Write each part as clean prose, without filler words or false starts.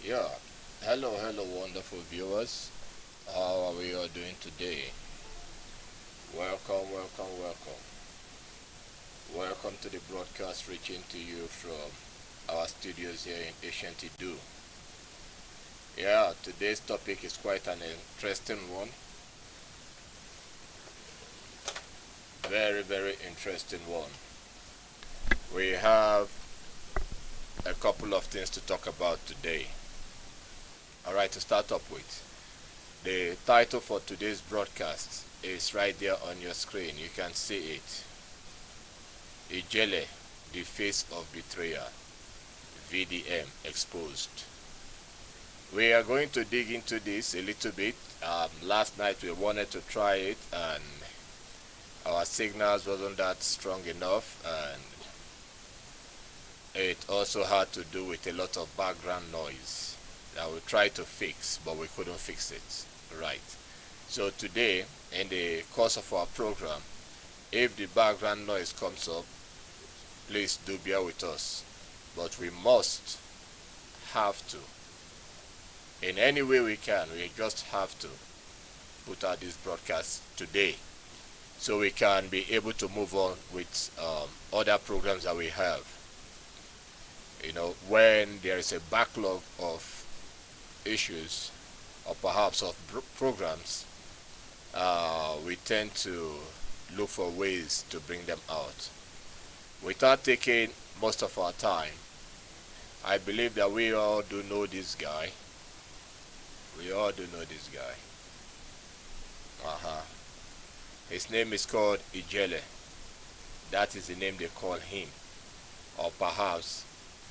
Yeah, hello, wonderful viewers. How are we all doing today? Welcome. Welcome to the broadcast reaching to you from our studios here in Ancient Idu. Yeah, today's topic is quite an interesting one. Very interesting one. We have a couple of things to talk about today. Alright, to start up with, the title for today's broadcast is right there on your screen. You can see it. Ijele, the face of betrayal. VDM exposed. We are going to dig into this a little bit. Last night we wanted to try it and our signals wasn't that strong enough, and it also had to do with a lot of background noise that we tried to fix, but we couldn't fix it. Right. So today, in the course of our program, if the background noise comes up, please do bear with us. But we must have to, in any way we can, we just have to put out this broadcast today so we can be able to move on with other programs that we have. You know, when there is a backlog of issues or perhaps of programs, we tend to look for ways to bring them out. Without taking most of our time, I believe that we all do know this guy. We all do know this guy. Uh-huh. His name is called Ijele. That is the name they call him. Or perhaps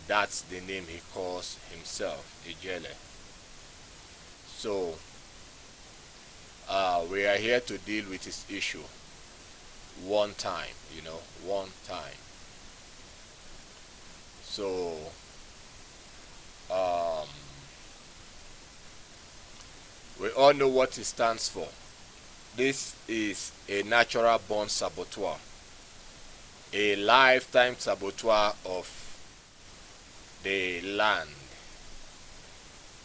that's the name he calls himself, Ijele. So, we are here to deal with this issue one time, one time. So, um, we all know what it stands for. This is a natural born saboteur, a lifetime saboteur of the land.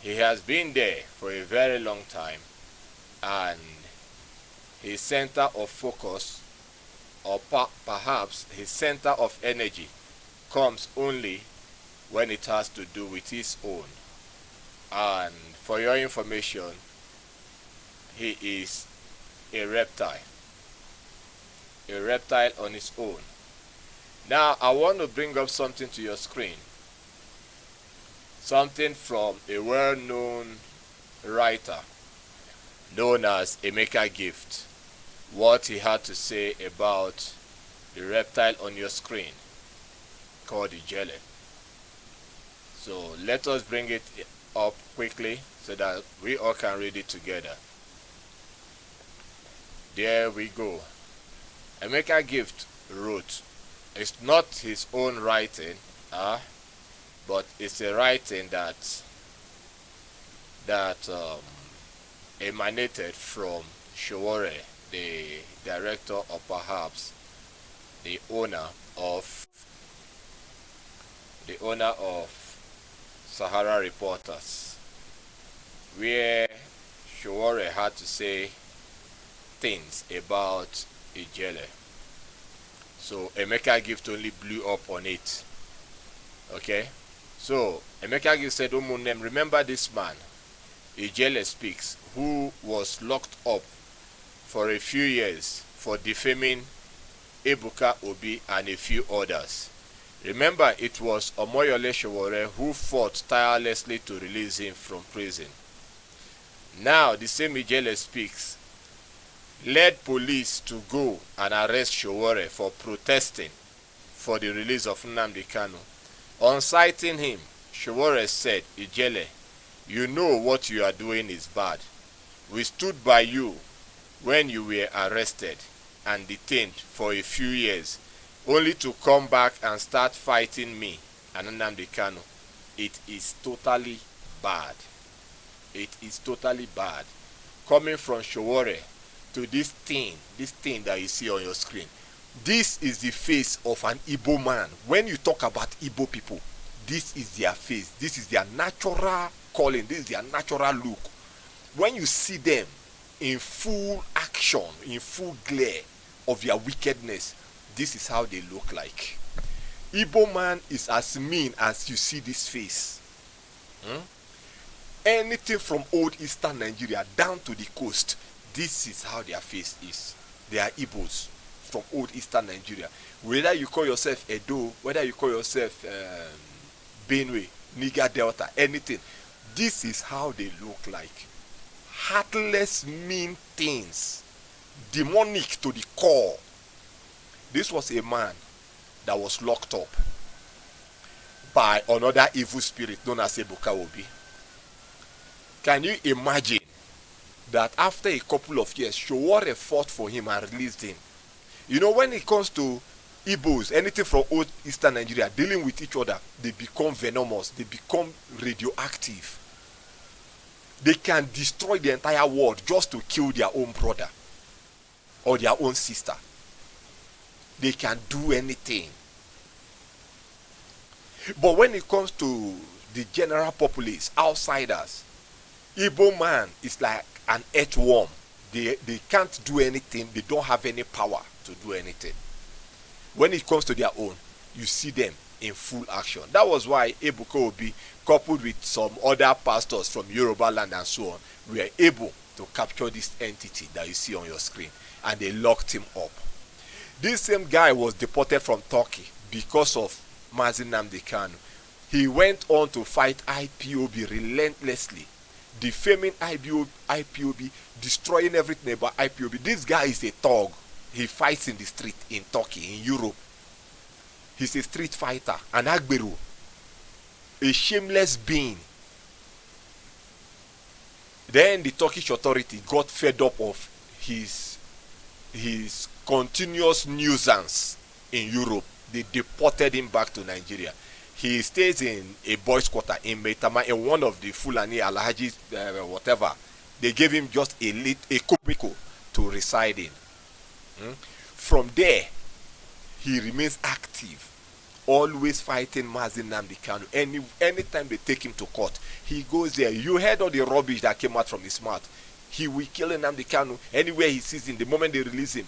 He has been there for a very long time, and his center of focus, or perhaps his center of energy, comes only when it has to do with his own. And for your information, he is a reptile on its own. Now I want to bring up something to your screen, something from a well-known writer known as Emeka Gift, what he had to say about the reptile on your screen called Ijele. So let us bring it up quickly so that we all can read it together. There we go. Emeka Gift wrote, it's not his own writing, but it's a writing that emanated from Showore, the director or perhaps the owner of Sahara Reporters, where Showore had to say things about Ijele. So Emeka Gift only blew up on it. Okay? So Emeka Gift said, Omunem, remember this man, Ijele Speaks, who was locked up for a few years for defaming Ebuka Obi and a few others. Remember, it was Omoyole Showore who fought tirelessly to release him from prison. Now the same Ijele Speaks led police to go and arrest Showore for protesting for the release of Nnamdi Kanu. On citing him, Showore said, Ijele, you know what you are doing is bad. We stood by you when you were arrested and detained for a few years, only to come back and start fighting me and Nnamdi Kanu. It is totally bad. It is totally bad. Coming from Showore to this thing that you see on your screen. This is the face of an Igbo man. When you talk about Igbo people, this is their face. This is their natural calling, this is their natural look. When you see them in full action, in full glare of their wickedness, this is how they look like. Igbo man is as mean as you see this face. Anything from old eastern Nigeria down to the coast, this is how their face is. They are Igbos from old eastern Nigeria. Whether you call yourself Edo, whether you call yourself Benue, Niger Delta, anything, this is how they look like. Heartless, mean things, demonic to the core. This was a man that was locked up by another evil spirit known as Ebuka Obi. Can you imagine that after a couple of years, Showore fought for him and released him? You know, when it comes to Igbos, anything from old eastern Nigeria, dealing with each other, they become venomous, they become radioactive. They can destroy the entire world just to kill their own brother or their own sister. They can do anything. But when it comes to the general populace, outsiders, Igbo man is like an earthworm. They can't do anything. They don't have any power to do anything. When it comes to their own, you see them in full action. That was why Ebuka Obi, coupled with some other pastors from Yoruba land and so on, were able to capture this entity that you see on your screen, and they locked him up. This same guy was deported from Turkey because of Mazi Nnamdi Kanu. He went on to fight IPOB relentlessly, defaming IPOB, destroying everything about IPOB. This guy is a thug. He fights in the street in Turkey, in Europe. He's a street fighter, an Agberu, a shameless being. Then the Turkish authority got fed up of his continuous nuisance in Europe. They deported him back to Nigeria. He stays in a boys' quarter in Maitama, in one of the Fulani Alhajis, whatever. They gave him just a cubicle to reside in. From there, he remains active, always fighting Mazi Nnamdi Kanu. Anytime they take him to court, he goes there. You heard all the rubbish that came out from his mouth. He will kill Nnamdi Kanu anywhere he sees him, the moment they release him.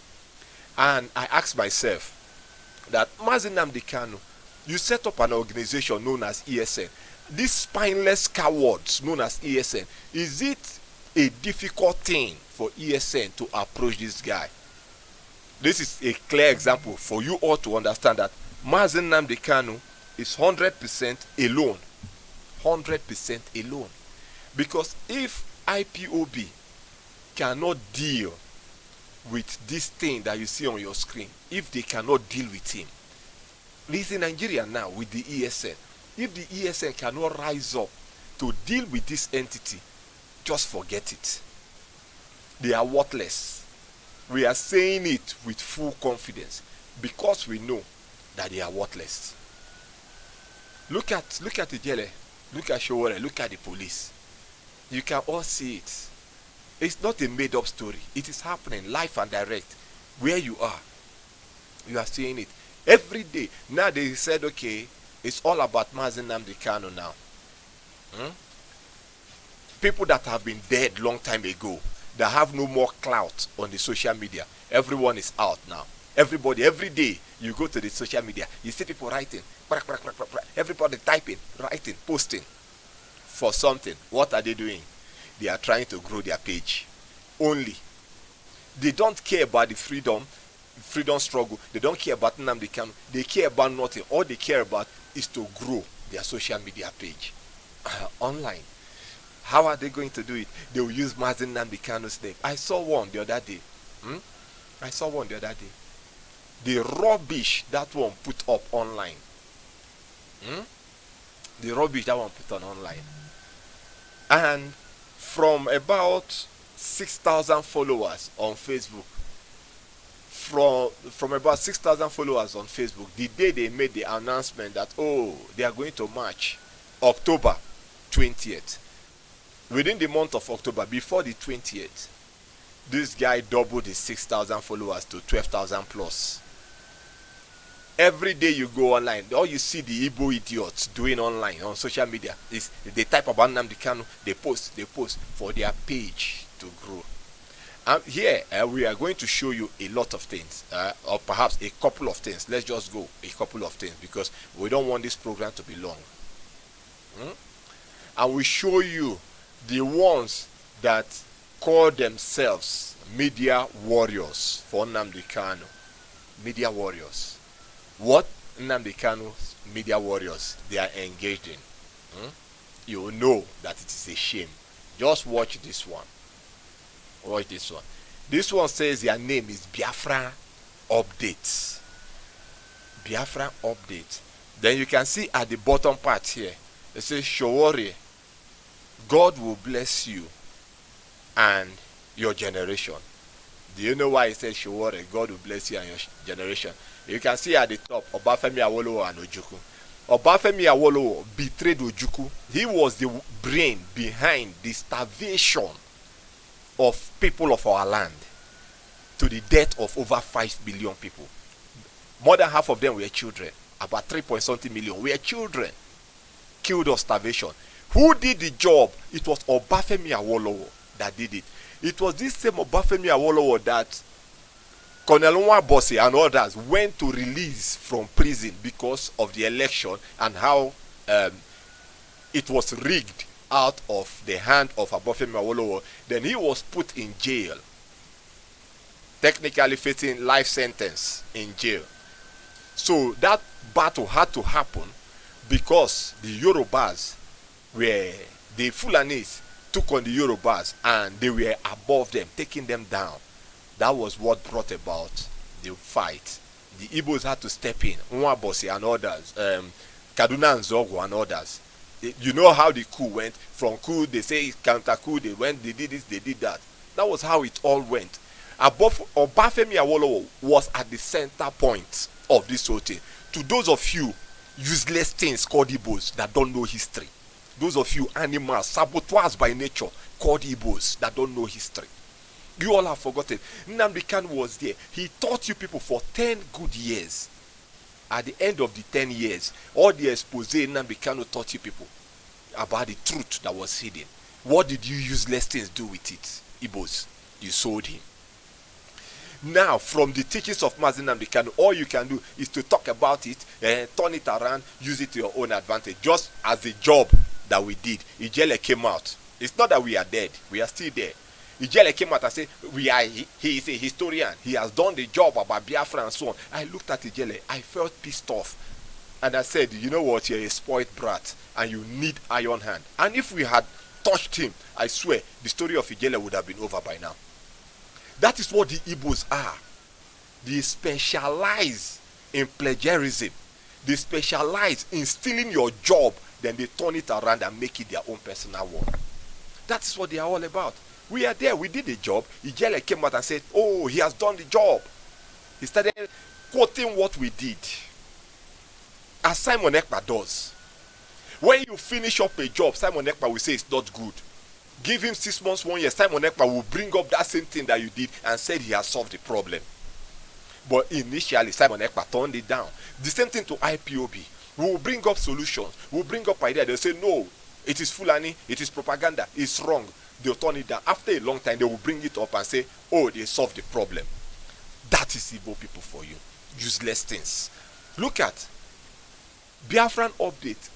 And I asked myself that Mazi Nnamdi Kanu, you set up an organization known as ESN. These spineless cowards known as ESN, is it a difficult thing for ESN to approach this guy? This is a clear example for you all to understand that Mazi Nnamdi Kanu is 100% alone. 100% alone. Because if IPOB cannot deal with this thing that you see on your screen, if they cannot deal with him, this in Nigeria now with the ESN, if the ESN cannot rise up to deal with this entity, just forget it. They are worthless. We are saying it with full confidence because we know that they are worthless. Look at the jele, look at Showore, look at the police. You can all see it. It's not a made up story. It is happening live and direct where you are. You are seeing it every day. Now they said, okay, it's all about Mazi Nnamdi Kanu now. People that have been dead long time ago, that have no more clout on the social media. Everyone is out now. Everybody, every day you go to the social media, you see people writing, everybody typing, writing, posting for something. What are they doing? They are trying to grow their page only. They don't care about the freedom struggle. They don't care about Nnamdi Kanu. They care about nothing. All they care about is to grow their social media page online. How are they going to do it? They will use Mazi Nnamdi Kanu's name. I saw one the other day. The rubbish that one put up online. The rubbish that one put on online. And from about 6,000 followers on Facebook, from about 6,000 followers on Facebook, the day they made the announcement that, oh, they are going to march October 20th. Within the month of October, before the 20th, this guy doubled his 6,000 followers to 12,000 plus. Every day you go online, all you see the Igbo idiots doing online on social media is they type about Nnamdi Kanu, they post for their page to grow. Here we are going to show you a lot of things, or perhaps a couple of things. Let's just go a couple of things because we don't want this program to be long. And we show you the ones that call themselves media warriors for Nnamdi Kanu. Media warriors. What Nnamdi Kanu's media warriors they are engaged in. You will know that it is a shame. Just watch this one. Watch this one. This one says their name is Biafra Updates. Biafra Update. Then you can see at the bottom part here, it says Showore, God will bless you and your generation. Do you know why it says Showore, God will bless you and your generation? You can see at the top, Obafemi Awolowo and Ojukwu. Obafemi Awolowo betrayed Ojukwu. He was the brain behind the starvation of people of our land to the death of over 5 billion people. More than half of them were children. About 3.something million were children killed of starvation. Who did the job? It was Obafemi Awolowo that did it. It was this same Obafemi Awolowo that Colonel Nwabosi and others went to release from prison because of the election and how it was rigged out of the hand of Obafemi Awolowo. Then he was put in jail, technically facing life sentence in jail. So that battle had to happen because the Yorubas were, the Fulanis took on the Yorubas and they were above them, taking them down. That was what brought about the fight. The Igbos had to step in, Nwabosi and others, Kaduna and Zogo and others. You know how the coup went. From coup, they say counter coup, they went, they did this, they did that. That was how it all went. Obafemi Awolowo was at the center point of this whole thing. To those of you useless things called Igbos that don't know history, those of you animals, saboteurs by nature called Igbos that don't know history, you all have forgotten. Nnamdi Kanu was there. He taught you people for 10 good years. At the end of the 10 years, all the expose Nnamdi Kanu taught you people about the truth that was hidden. What did you useless things do with it? Igbos, you sold him. Now, from the teachings of Mazi Nnamdi Kanu, all you can do is to talk about it, turn it around, use it to your own advantage. Just as the job that we did. Ijele came out. It's not that we are dead. We are still there. Ijele came out and said, he is a historian. He has done the job about Biafra and so on. I looked at Ijele. I felt pissed off. And I said, you know what? You're a spoiled brat and you need iron hand. And if we had touched him, I swear, the story of Ijele would have been over by now. That is what the Igbos are. They specialize in plagiarism. They specialize in stealing your job. Then they turn it around and make it their own personal one. That is what they are all about. We are there. We did the job. Ijele came out and said, oh, he has done the job. He started quoting what we did. As Simon Ekpa does. When you finish up a job, Simon Ekpa will say it's not good. Give him 6 months, 1 year. Simon Ekpa will bring up that same thing that you did and said he has solved the problem. But initially, Simon Ekpa turned it down. The same thing to IPOB. We will bring up solutions. We will bring up ideas. They'll say, no, it is Fulani, it is propaganda, it's wrong. They'll turn it down. After a long time, they will bring it up and say, oh, they solved the problem. That is Igbo people for you. Useless things. Look at Biafran Update.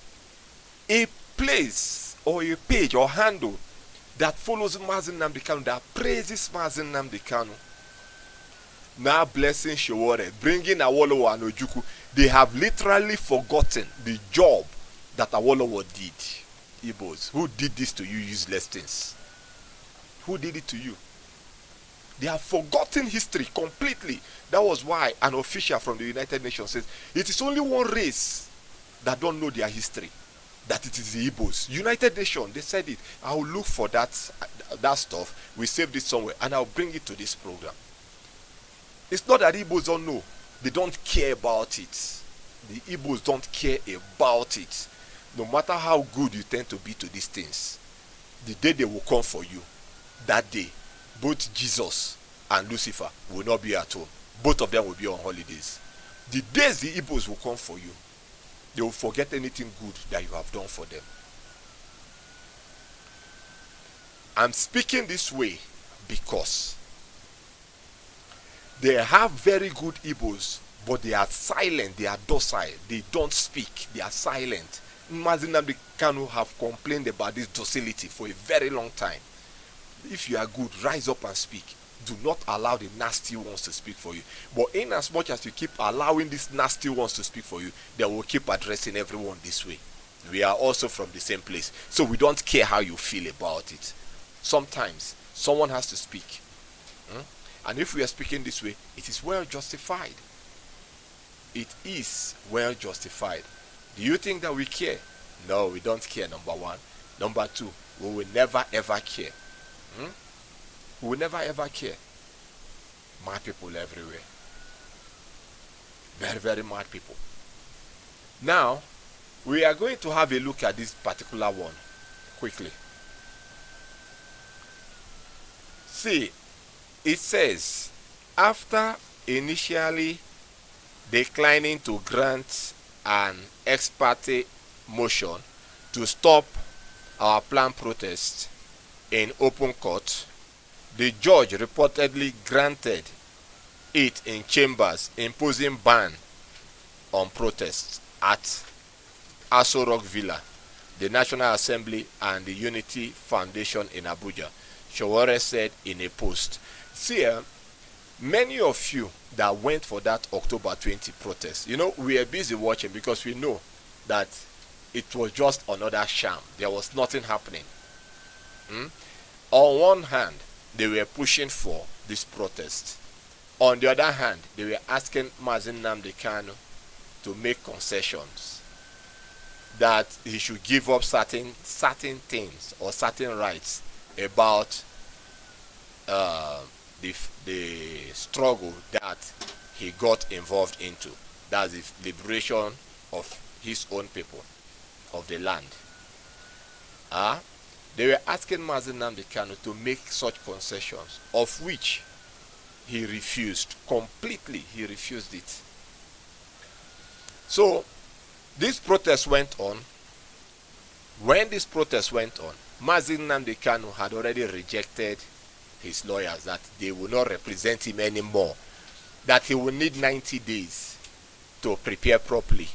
A place or a page or handle that follows Mazi Nnamdi Kanu, that praises Mazi Nnamdi Kanu. Now blessing Showore, bringing Awolowo and Ojukwu. They have literally forgotten the job that Awolowo did. Igbos, who did this to you useless things? Who did it to you? They have forgotten history completely. That was why an official from the United Nations says it is only one race that don't know their history, that it is the Igbos. United Nations, they said it. I will look for that stuff. We saved it somewhere and I'll bring it to this program. It's not that Igbos don't know. They don't care about it. The Igbos don't care about it. No matter how good you tend to be to these things, the day they will come for you, that day, both Jesus and Lucifer will not be at home. Both of them will be on holidays. The days the Igbos will come for you, they will forget anything good that you have done for them. I'm speaking this way because they have very good Igbos, but they are silent, they are docile, they don't speak, they are silent. Mazi Nnamdi Kanu have complained about this docility for a very long time. If you are good, rise up and speak. Do not allow the nasty ones to speak for you. But in as much as you keep allowing these nasty ones to speak for you, they will keep addressing everyone this way. We are also from the same place, so we don't care how you feel about it. Sometimes someone has to speak. And if we are speaking this way, it is well justified. It is well justified. Do you think that we care? No, we don't care, number one. Number two, we will never ever care. We will never ever care. Mad people everywhere. Very, very mad people. Now, we are going to have a look at this particular one quickly. See, it says, after initially declining to grant an ex parte motion to stop our planned protest in open court, the judge reportedly granted it in chambers, imposing ban on protests at Aso Rock Villa, the National Assembly, and the Unity Foundation in Abuja, Sowore said in a post. See, many of you that went for that October 20 protest, we are busy watching because we know that it was just another sham. There was nothing happening. On one hand, they were pushing for this protest. On the other hand, they were asking Mazi Nnamdi Kanu to make concessions, that he should give up certain things or certain rights about the struggle that he got involved into. That's the liberation of his own people, of the land. They were asking Mazi Nnamdi Kanu to make such concessions, of which he refused completely. He refused it. So this protest went on. When this protest went on, Mazi Nnamdi Kanu had already rejected his lawyers that they will not represent him anymore, that he will need 90 days to prepare properly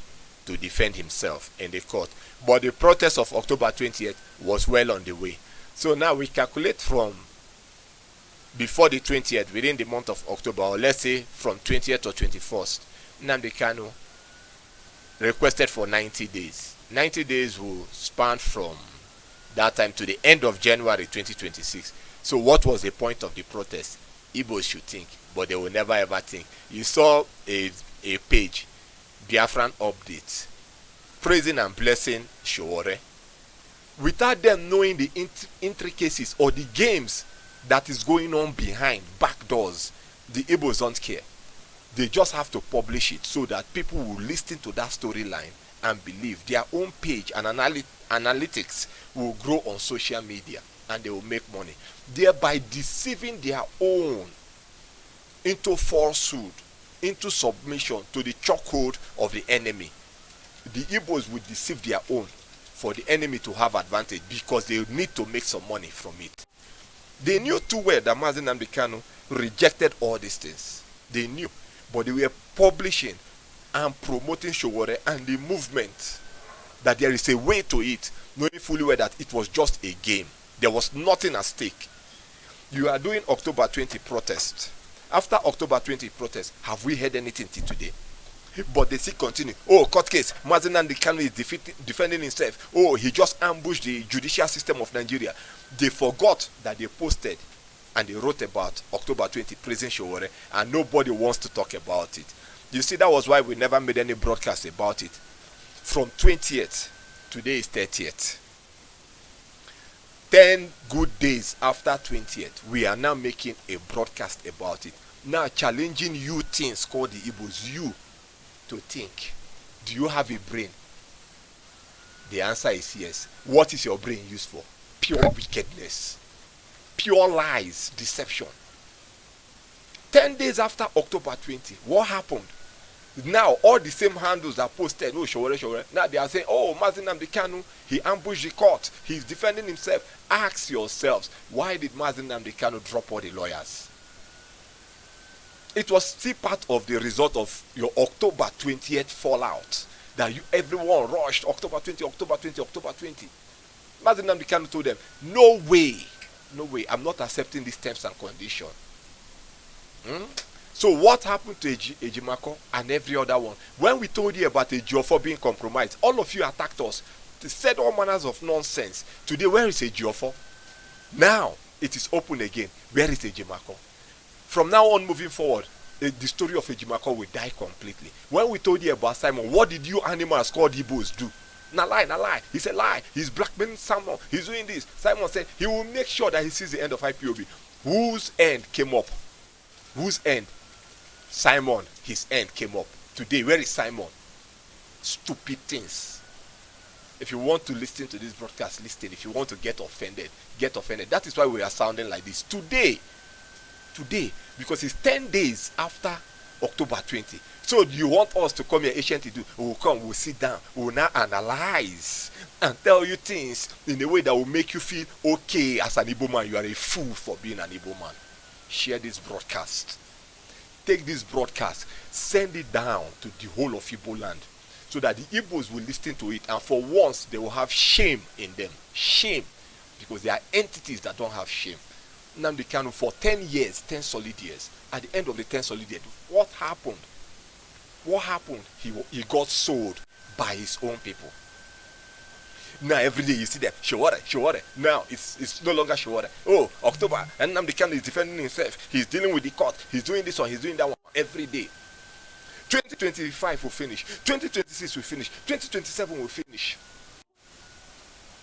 to defend himself in the court. But the protest of October 20th was well on the way. So now we calculate from before the 20th, within the month of October, or let's say from 20th or 21st, Nnamdi Kanu requested for 90 days. 90 days will span from that time to the end of January 2026. So what was the point of the protest? Igbos should think, but they will never ever think. You saw a page, Biafran Update, praising and blessing Sowore, without them knowing the intricacies or the games that is going on behind back doors. The Igbos don't care. They just have to publish it so that people will listen to that storyline and believe. Their own page and analytics will grow on social media, and they will make money, thereby deceiving their own into falsehood, into submission to the chokehold of the enemy. The Igbos will deceive their own for the enemy to have advantage, because they need to make some money from it. They knew too well that Mazi Nnamdi Kanu rejected all these things. They knew, but they were publishing and promoting Sowore and the movement, that there is a way to it, knowing fully well that it was just a game. There was nothing at stake. You are doing October 20 protest. After October 20 protest, have we heard anything till today? But they still continue. Oh, court case. Mazi Nnamdi Kanu is defending himself. Oh, he just ambushed the judicial system of Nigeria. They forgot that they posted and they wrote about October 20 praising Sowore, and nobody wants to talk about it. You see, that was why we never made any broadcast about it. From 20th, today is 30th. 10 good days after 20th, we are now making a broadcast about it. Now challenging you things called the Igbos, you, to think. Do you have a brain? The answer is yes. What is your brain used for? Pure wickedness, pure lies, deception. 10 days after October 20, what happened? Now all the same handles are posted. Oh, Showore. Now they are saying, oh, Mazi Nnamdi Kanu, he ambushed the court. He's defending himself. Ask yourselves, why did Mazi Nnamdi Kanu drop all the lawyers? It was still part of the result of your October 20th fallout. That everyone rushed October 20, October 20, October 20. Mazi Nnamdi Kanu told them, no way, I'm not accepting these terms and conditions. So what happened to Ejimako and every other one? When we told you about Ejiofor being compromised, all of you attacked us. They said all manners of nonsense. Today, where is Ejiofor? Now, it is open again. Where is Ejimako? From now on, moving forward, the story of Ejimako will die completely. When we told you about Simon, what did you animals called Igbos do? Na lie. He said lie. He's blackmailing Simon. He's doing this. Simon said he will make sure that he sees the end of IPOB. Whose end came up? Whose end? Simon, his end came up. Today, where is Simon? Stupid things. If you want to listen to this broadcast, listen. If you want to get offended, get offended. That is why we are sounding like this. Today, because it's 10 days after October 20. So you want us to come here, ancient to do? We will come, we'll sit down, we will now analyze and tell you things in a way that will make you feel okay as an Igbo man. You are a fool for being an Igbo man. Share this broadcast. Take this broadcast, send it down to the whole of Igbo land so that the Igbos will listen to it, and for once they will have shame in them. Shame, because they are entities that don't have shame. Nnamdi Kanu for 10 years, 10 solid years. At the end of the 10 solid years, what happened? He got sold by his own people. Now every day you see them, Showore. Now it's no longer Showore. Oh, October, and Nnamdi Kanu is defending himself. He's dealing with the court. He's doing this one, he's doing that one every day. 2025 will finish. 2026 will finish. 2027 will finish.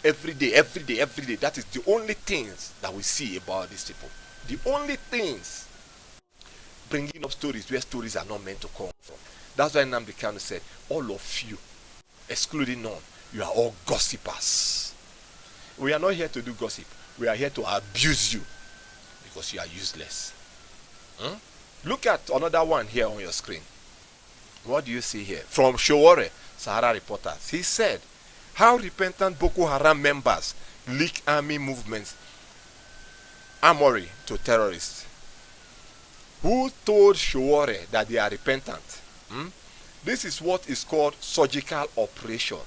Every day. That is the only things that we see about these people. The only things bringing up stories where stories are not meant to come from. That's why Nnamdi Kanu said, all of you, excluding none, you are all gossipers. We are not here to do gossip. We are here to abuse you because you are useless. Look at another one here on your screen. What do you see here? From Showore, Sahara Reporters. He said, how repentant Boko Haram members leak army movements armory to terrorists. Who told Showore that they are repentant? This is what is called surgical operation.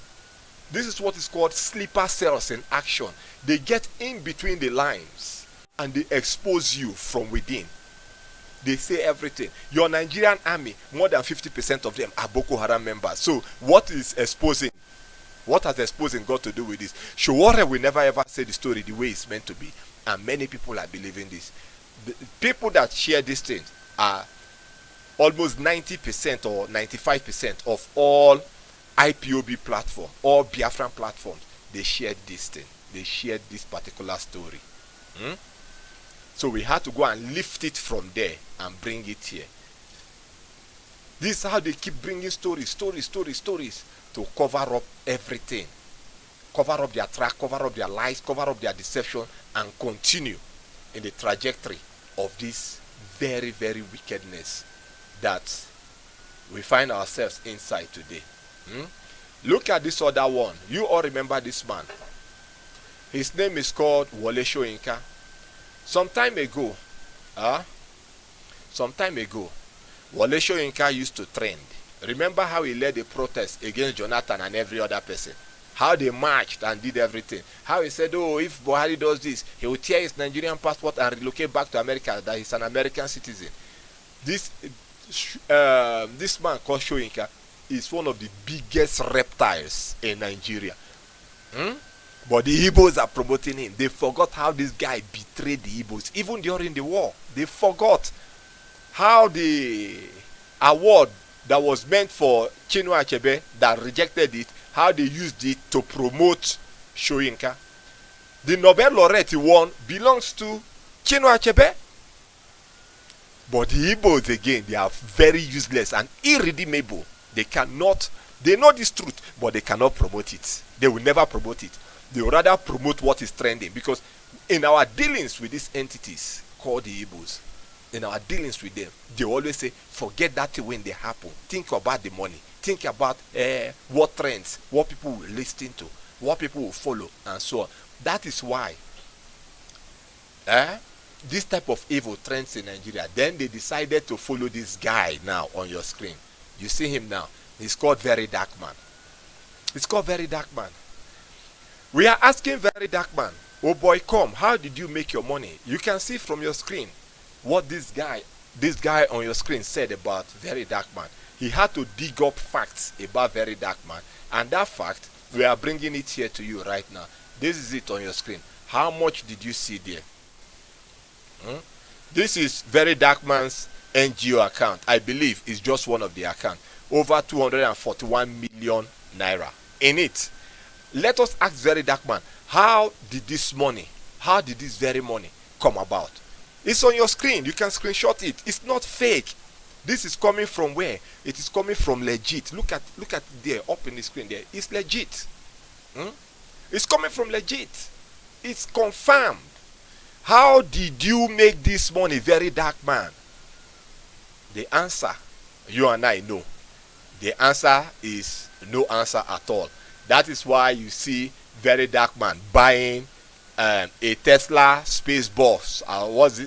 This is what is called sleeper cells in action. They get in between the lines and they expose you from within. They say everything. Your Nigerian army, more than 50% of them are Boko Haram members. So what is exposing? What has exposing got to do with this? Showore will never ever say the story the way it's meant to be. And many people are believing this. The people that share this thing are almost 90% or 95% of all IPOB platform, all Biafran platforms, they shared this thing. They shared this particular story. So we had to go and lift it from there and bring it here. This is how they keep bringing stories to cover up everything. Cover up their track, cover up their lies, cover up their deception, and continue in the trajectory of this very, very wickedness that we find ourselves inside today. Look at this other one. You all remember this man. His name is called Wole Soyinka. Some time ago, Wole Soyinka used to trend. Remember how he led a protest against Jonathan and every other person? How they marched and did everything. How he said, oh, if Buhari does this, he will tear his Nigerian passport and relocate back to America, that he's an American citizen. This man called Soyinka is one of the biggest reptiles in Nigeria. But the Igbos are promoting him. They forgot how this guy betrayed the Igbos. Even during the war, they forgot how the award that was meant for Chinua Achebe that rejected it, how they used it to promote Soyinka. The Nobel laureate he won belongs to Chinua Achebe. But the Igbos, again, they are very useless and irredeemable. They know this truth, but they cannot promote it. They will never promote it. They will rather promote what is trending, because in our dealings with these entities called the Igbos, in our dealings with them, they always say, forget that thing when they happen. Think about the money. Think about what trends, what people will listen to, what people will follow, and so on. That is why this type of evil trends in Nigeria. Then they decided to follow this guy now on your screen. You see him now. He's called Very Dark Man. It's called Very Dark Man. We are asking Very Dark Man, oh boy, come, how did you make your money? You can see from your screen what this guy on your screen said about Very Dark Man. He had to dig up facts about Very Dark Man, and that fact, we are bringing it here to you right now. This is it on your screen. How much did you see there? This is Very Dark Man's NGO account. I believe it's just one of the accounts. Over 241 million naira in it. Let us ask Very Dark Man, how did this very money come about? It's on your screen. You can screenshot it. It's not fake. This is coming from where? It is coming from legit. Look at there, up in the screen there. It's legit. It's coming from legit. It's confirmed. How did you make this money, Very Dark Man? The answer, you and I know. The answer is no answer at all. That is why you see Very Dark Man buying a Tesla space bus. What's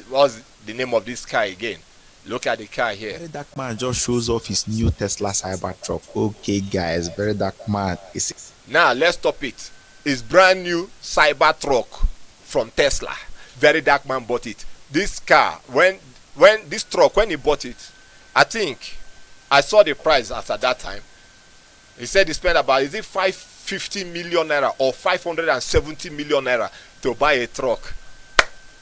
the name of this car again? Look at the car here. Very Dark Man just shows off his new Tesla Cybertruck. Okay, guys, Very Dark Man is... Now, let's stop it. It's brand new Cybertruck from Tesla. Very Dark Man bought it. This car, when he bought it, I think I saw the price at that time. He said he spent about, is it 550 million naira or 570 million naira to buy a truck.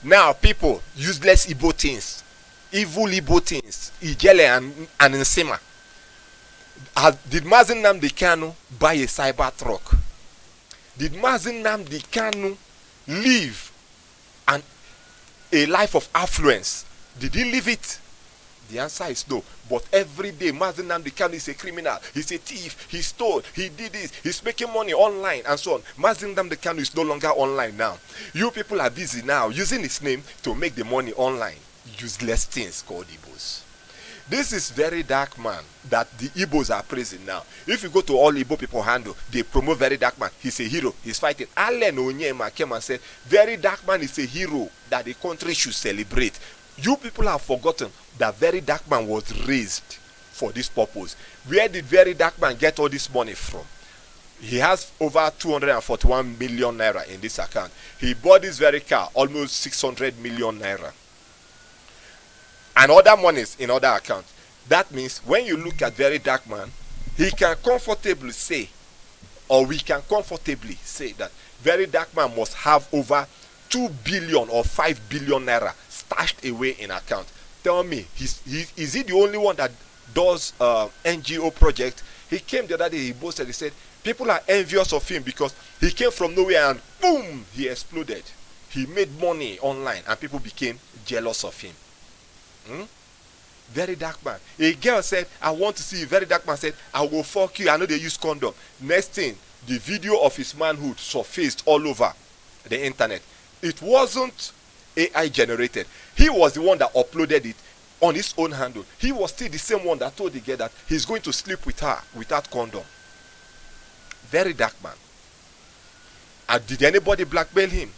Now, people, useless Igbo things, evil Igbo things, Ijele and Nsima. Did Mazi Nnamdi Kanu buy a cyber truck? Did Mazi Nnamdi Kanu live a life of affluence? Did he live it? The answer is no. But every day, Mazi Nnamdi Kanu is a criminal. He's a thief. He stole. He did this. He's making money online and so on. Mazi Nnamdi Kanu is no longer online now. You people are busy now using his name to make the money online. Useless things called Igbos. This is Very Dark Man that the Igbos are praising now. If you go to all Igbo people handle, they promote Very Dark Man. He's a hero. He's fighting. Allen Onyema came and said, Very Dark Man is a hero that the country should celebrate. You people have forgotten that Very Dark Man was raised for this purpose. Where did Very Dark Man get all this money from? He has over 241 million naira in this account. He bought this very car, almost 600 million naira. And other monies in other accounts. That means when you look at Very Dark Man, he can comfortably say, or we can comfortably say that Very Dark Man must have over 2 billion or 5 billion naira stashed away in account. Tell me, is he the only one that does NGO project? He came the other day, he boasted, he said, people are envious of him because he came from nowhere and boom, he exploded. He made money online and people became jealous of him. Very Dark Man. A girl said, I want to see you. Very Dark Man said, I will fuck you. I know they use condom. Next thing, the video of his manhood surfaced all over the internet. It wasn't AI generated. He was the one that uploaded it on his own handle. He was still the same one that told the girl that he's going to sleep with her without condom. Very Dark Man. And did anybody blackmail him?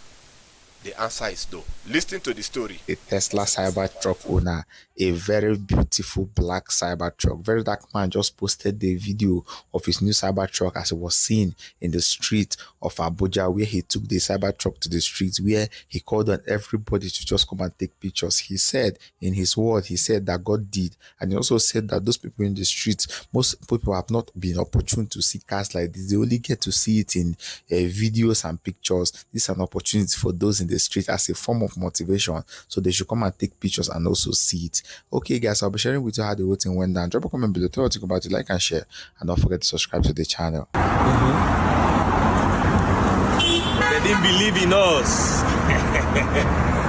The answer is no. Listen to the story. A Tesla Cybertruck owner, a very beautiful black Cybertruck. Very Dark Man just posted the video of his new Cybertruck as it was seen in the street of Abuja, where he took the Cybertruck to the streets, where he called on everybody to just come and take pictures. He said, in his word, he said that God did. And he also said that those people in the streets, most people have not been opportune to see cars like this. They only get to see it in videos and pictures. This is an opportunity for those in the street as a form of motivation, so they should come and take pictures and also see it. Okay guys, I'll be sharing with you how the whole thing went down. Drop a comment below, tell what you think about it, like and share, and don't forget to subscribe to the channel. They didn't believe in us.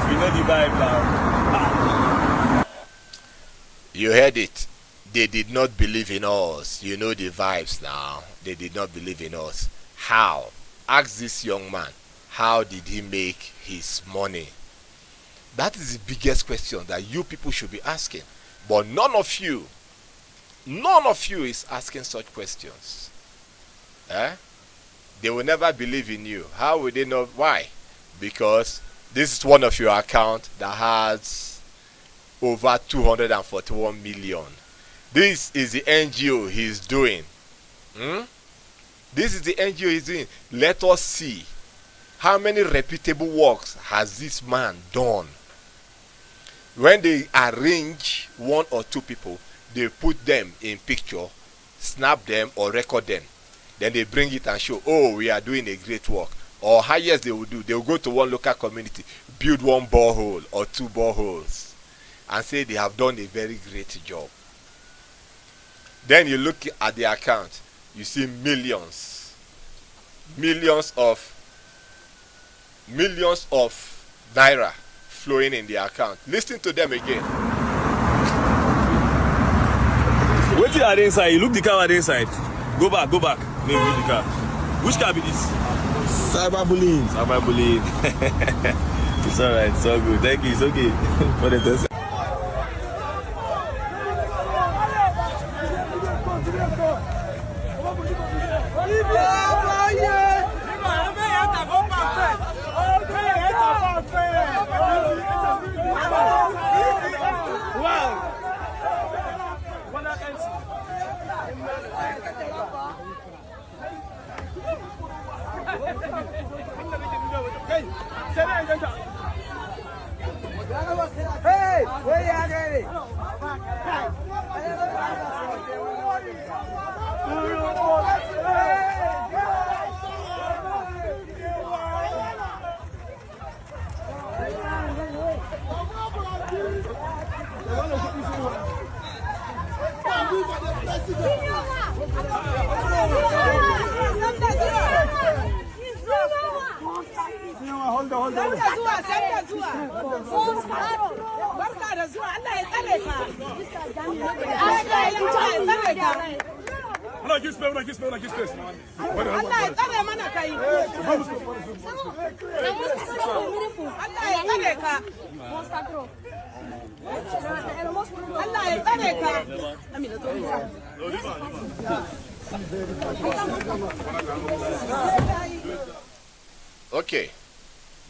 We know the vibe now. You heard it. They did not believe in us. You know the vibes now. They did not believe in us. How? Ask this young man. How did he make his money? That is the biggest question that you people should be asking. But none of you is asking such questions. Eh? They will never believe in you. How will they know? Why? Because this is one of your accounts that has over 241 million. This is the NGO he's doing. This is the NGO he's doing. Let us see how many reputable works has this man done. When they arrange one or two people, they put them in picture, snap them or record them. Then they bring it and show, oh, we are doing a great work. Or highest they will do, they will go to one local community, build one borehole or two boreholes, and say they have done a very great job. Then you look at the account, you see millions of naira flowing in the account. Listen to them again. Wait till the inside. You look the car at the inside. Go back. Maybe look the car. Which car be this? Cyberbullying. It's alright, it's all good. Thank you, it's okay. For the test. Hey, where you at? Hold on. Okay,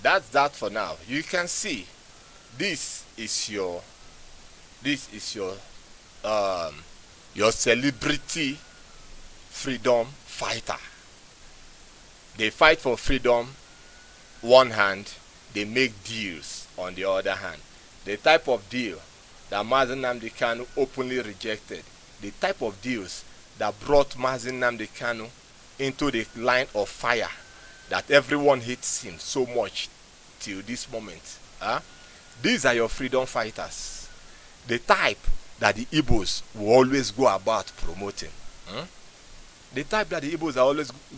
that's that for now. You can see this is your celebrity freedom fighter. They fight for freedom one hand, they make deals on the other hand. The type of deal that Mazi Nnamdi Kanu openly rejected, the type of deals that brought Mazi Nnamdi Kanu into the line of fire, that everyone hates him so much till this moment. These are your freedom fighters. The type that the Igbos will always go about promoting. The type that the Igbos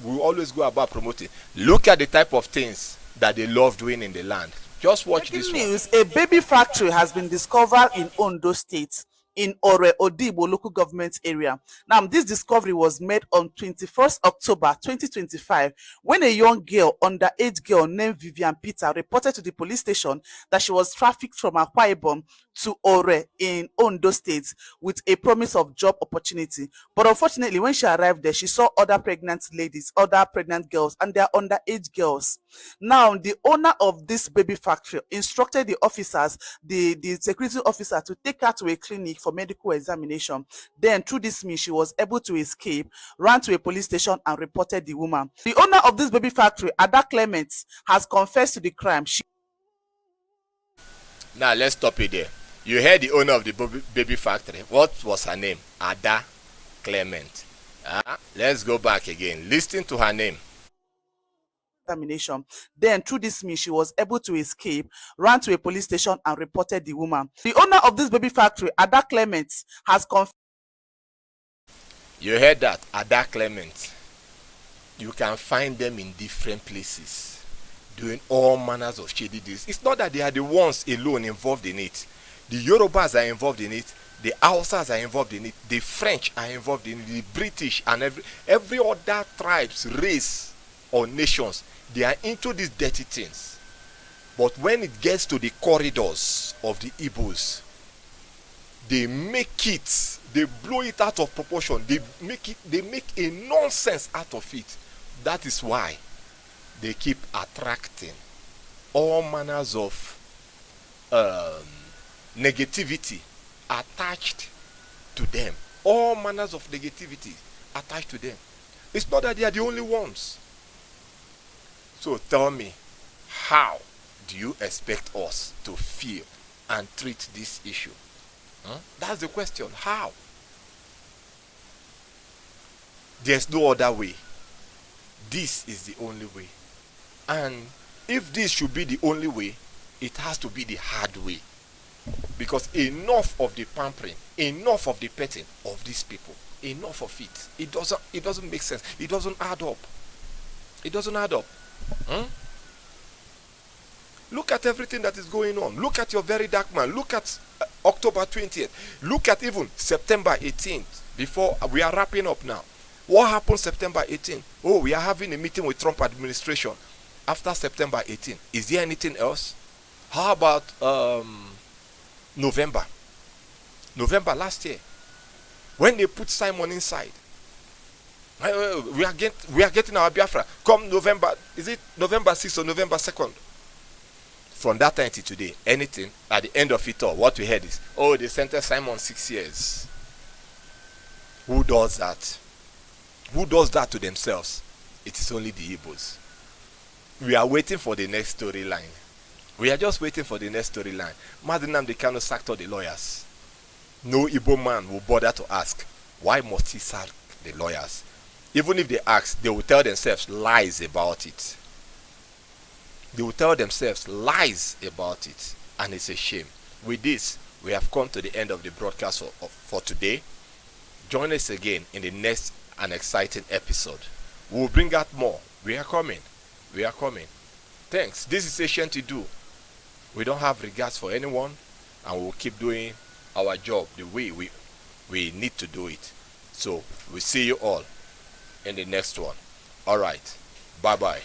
will always go about promoting. Look at the type of things that they love doing in the land. Just watch this news, a baby factory has been discovered in Ondo State, in Ore Odibo local government area. Now, this discovery was made on 21st October 2025 when a young girl, underage girl named Vivian Peter, reported to the police station that she was trafficked from Akwa Ibom to Ore in Ondo State with a promise of job opportunity. But unfortunately, when she arrived there, she saw other pregnant ladies, other pregnant girls, and they are underage girls. Now, the owner of this baby factory instructed the officers, the security officer, to take her to a clinic for medical examination. Then, through this means, she was able to escape, ran to a police station, and reported the woman. The owner of this baby factory, Ada Clement, has confessed to the crime. Now, let's stop it there. You heard the owner of the baby factory. What was her name? Ada Clement. Let's go back again. Listen to her name. Examination. Then, through this means, she was able to escape, ran to a police station, and reported the woman. The owner of this baby factory, Ada Clement, has confessed. You heard that, Ada Clement. You can find them in different places, doing all manners of shady deals. It's not that they are the ones alone involved in it. The Yorubas are involved in it. The Hausas are involved in it. The French are involved in it. The British and every other tribes, race, or nations, they are into these dirty things. But when it gets to the corridors of the Igbos, they blow it out of proportion. They make a nonsense out of it. That is why they keep attracting all manners of negativity attached to them. All manners of negativity attached to them. It's not that they are the only ones. So tell me, how do you expect us to feel and treat this issue? That's the question. How? There's no other way. This is the only way. And if this should be the only way, it has to be the hard way. Because enough of the pampering, enough of the petting of these people, enough of it. It doesn't make sense. It doesn't add up. It doesn't add up. Look at everything that is going on. Look at your very dark man. Look at October 20th. Look at even September 18th. Before we are wrapping up now. What happened September 18th? Oh, we are having a meeting with Trump administration after September 18th. Is there anything else? How about November last year, when they put Simon inside? We are getting our Biafra come November. Is it November 6th or November 2nd? From that time to today, anything at the end of it all, what we heard is, oh, they sentenced Simon 6 years. Who does that? Who does that to themselves? It is only the Igbos. We are waiting for the next storyline. We are just waiting for the next storyline. Madinam they cannot sack all the lawyers. No Igbo man will bother to ask, why must he sack the lawyers? Even if they ask, they will tell themselves lies about it. They will tell themselves lies about it. And it's a shame. With this, we have come to the end of the broadcast for today. Join us again in the next and exciting episode. We will bring out more. We are coming. We are coming. Thanks. This is Asian to do. We don't have regards for anyone, and we will keep doing our job the way we need to do it. So we'll see you all in the next one. All right. Bye-bye.